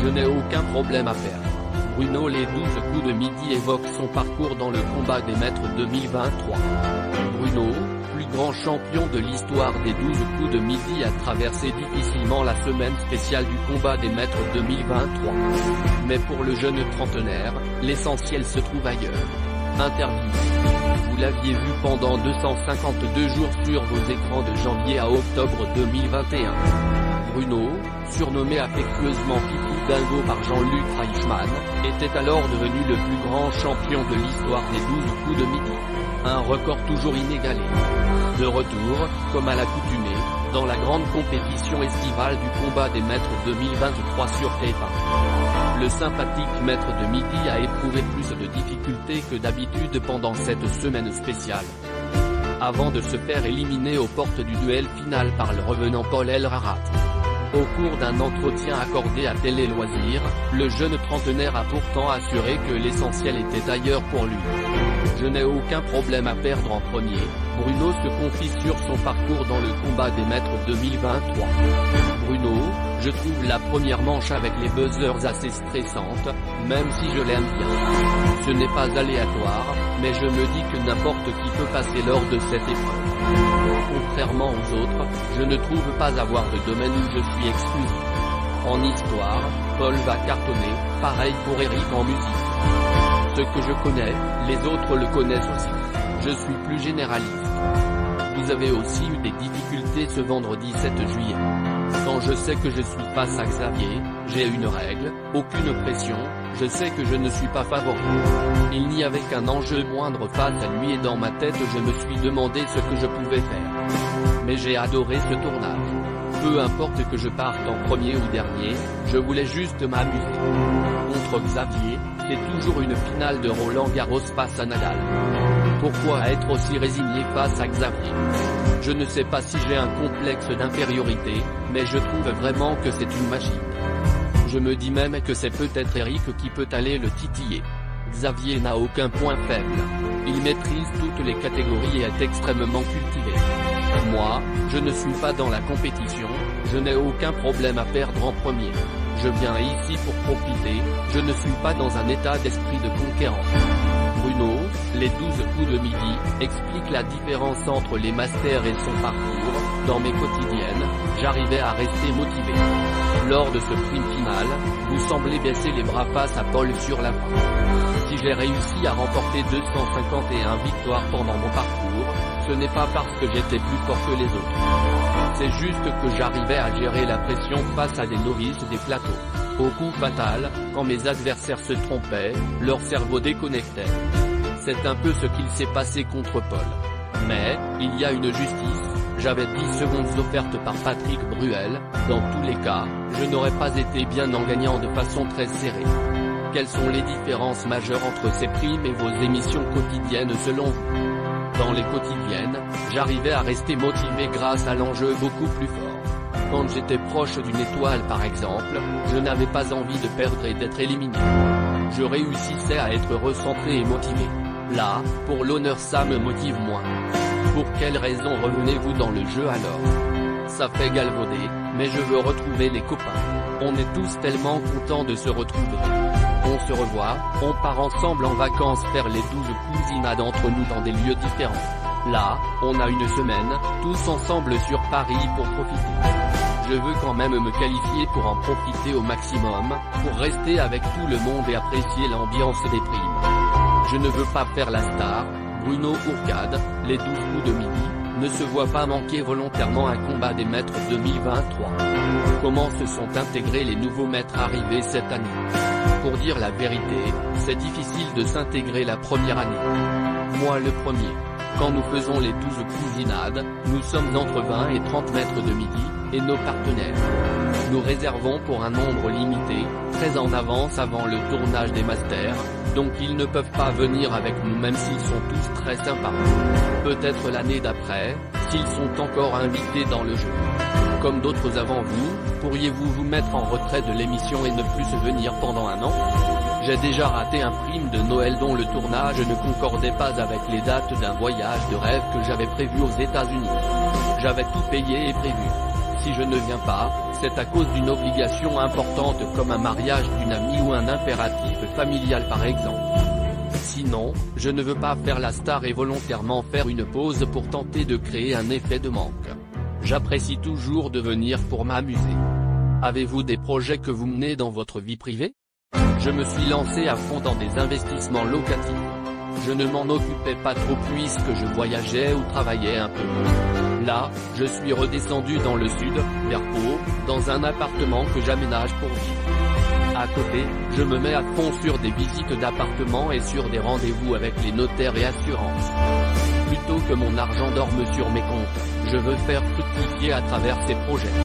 Je n'ai aucun problème à perdre. Bruno les 12 coups de midi évoque son parcours dans le combat des maîtres 2023. Bruno, plus grand champion de l'histoire des 12 coups de midi, a traversé difficilement la semaine spéciale du combat des maîtres 2023. Mais pour le jeune trentenaire, l'essentiel se trouve ailleurs. Interview. Vous l'aviez vu pendant 252 jours sur vos écrans de janvier à octobre 2021. Bruno, surnommé affectueusement Pipou Dingo par Jean-Luc Reichmann, était alors devenu le plus grand champion de l'histoire des 12 coups de midi. Un record toujours inégalé. De retour, comme à l'accoutumée, dans la grande compétition estivale du combat des maîtres 2023 sur TF1. Le sympathique maître de midi a éprouvé plus de difficultés que d'habitude pendant cette semaine spéciale. Avant de se faire éliminer aux portes du duel final par le revenant Paul Elrarat. Au cours d'un entretien accordé à Télé Loisirs, le jeune trentenaire a pourtant assuré que l'essentiel était ailleurs pour lui. Je n'ai aucun problème à perdre en premier. Bruno se confie sur son parcours dans le combat des maîtres 2023. Bruno, je trouve la première manche avec les buzzers assez stressante, même si je l'aime bien. Ce n'est pas aléatoire, mais je me dis que n'importe qui peut passer lors de cette épreuve. Contrairement aux autres, je ne trouve pas avoir de domaine où je suis exclusif. En histoire, Paul va cartonner, pareil pour Eric en musique. Ce que je connais, les autres le connaissent aussi. Je suis plus généraliste. Vous avez aussi eu des difficultés ce vendredi 7 juillet. Quand je sais que je suis face à Xavier, j'ai une règle, aucune pression, je sais que je ne suis pas favori. Il n'y avait qu'un enjeu moindre face à lui et dans ma tête je me suis demandé ce que je pouvais faire. Mais j'ai adoré ce tournage. Peu importe que je parte en premier ou dernier, je voulais juste m'amuser. Contre Xavier, c'est toujours une finale de Roland Garros face à Nadal. Pourquoi être aussi résigné face à Xavier? Je ne sais pas si j'ai un complexe d'infériorité, mais je trouve vraiment que c'est une machine. Je me dis même que c'est peut-être Eric qui peut aller le titiller. Xavier n'a aucun point faible. Il maîtrise toutes les catégories et est extrêmement cultivé. Moi, je ne suis pas dans la compétition, je n'ai aucun problème à perdre en premier. Je viens ici pour profiter, je ne suis pas dans un état d'esprit de conquérant. Bruno, les 12 coups de midi, explique la différence entre les masters et son parcours. Dans mes quotidiennes, j'arrivais à rester motivé. Lors de ce sprint final, vous semblez baisser les bras face à Paul sur la fin. Si j'ai réussi à remporter 251 victoires pendant mon parcours, ce n'est pas parce que j'étais plus fort que les autres. C'est juste que j'arrivais à gérer la pression face à des novices des plateaux. Au coup fatal, quand mes adversaires se trompaient, leur cerveau déconnectait. C'est un peu ce qu'il s'est passé contre Paul. Mais, il y a une justice, j'avais 10 secondes offertes par Patrick Bruel, dans tous les cas, je n'aurais pas été bien en gagnant de façon très serrée. Quelles sont les différences majeures entre ces primes et vos émissions quotidiennes selon vous? Dans les quotidiennes, j'arrivais à rester motivé grâce à l'enjeu beaucoup plus fort. Quand j'étais proche d'une étoile par exemple, je n'avais pas envie de perdre et d'être éliminé. Je réussissais à être recentré et motivé. Là, pour l'honneur ça me motive moins. Pour quelles raisons revenez-vous dans le jeu alors? Ça fait galvauder, mais je veux retrouver les copains. On est tous tellement contents de se retrouver. On se revoit, on part ensemble en vacances faire les 12 cousinades entre nous dans des lieux différents. Là, on a une semaine, tous ensemble sur Paris pour profiter. Je veux quand même me qualifier pour en profiter au maximum, pour rester avec tout le monde et apprécier l'ambiance des primes. Je ne veux pas faire la star. Bruno Ourcade, les 12 coups de midi, ne se voit pas manquer volontairement un combat des maîtres 2023. Comment se sont intégrés les nouveaux maîtres arrivés cette année? Pour dire la vérité, c'est difficile de s'intégrer la première année. Moi le premier. Quand nous faisons les 12 cousinades, nous sommes entre 20 et 30 mètres de midi, et nos partenaires. Nous réservons pour un nombre limité, très en avance avant le tournage des masters, donc ils ne peuvent pas venir avec nous même s'ils sont tous très sympas. Peut-être l'année d'après, s'ils sont encore invités dans le jeu. Comme d'autres avant vous, pourriez-vous vous mettre en retrait de l'émission et ne plus venir pendant un an? J'ai déjà raté un prime de Noël dont le tournage ne concordait pas avec les dates d'un voyage de rêve que j'avais prévu aux États-Unis. J'avais tout payé et prévu. Si je ne viens pas, c'est à cause d'une obligation importante comme un mariage d'une amie ou un impératif familial par exemple. Sinon, je ne veux pas faire la star et volontairement faire une pause pour tenter de créer un effet de manque. J'apprécie toujours de venir pour m'amuser. Avez-vous des projets que vous menez dans votre vie privée? Je me suis lancé à fond dans des investissements locatifs. Je ne m'en occupais pas trop puisque je voyageais ou travaillais un peu. Là, je suis redescendu dans le sud, vers Pau, dans un appartement que j'aménage pour vivre. À côté, je me mets à fond sur des visites d'appartements et sur des rendez-vous avec les notaires et assurances. Plutôt que mon argent dorme sur mes comptes, je veux faire fructifier à travers ces projets.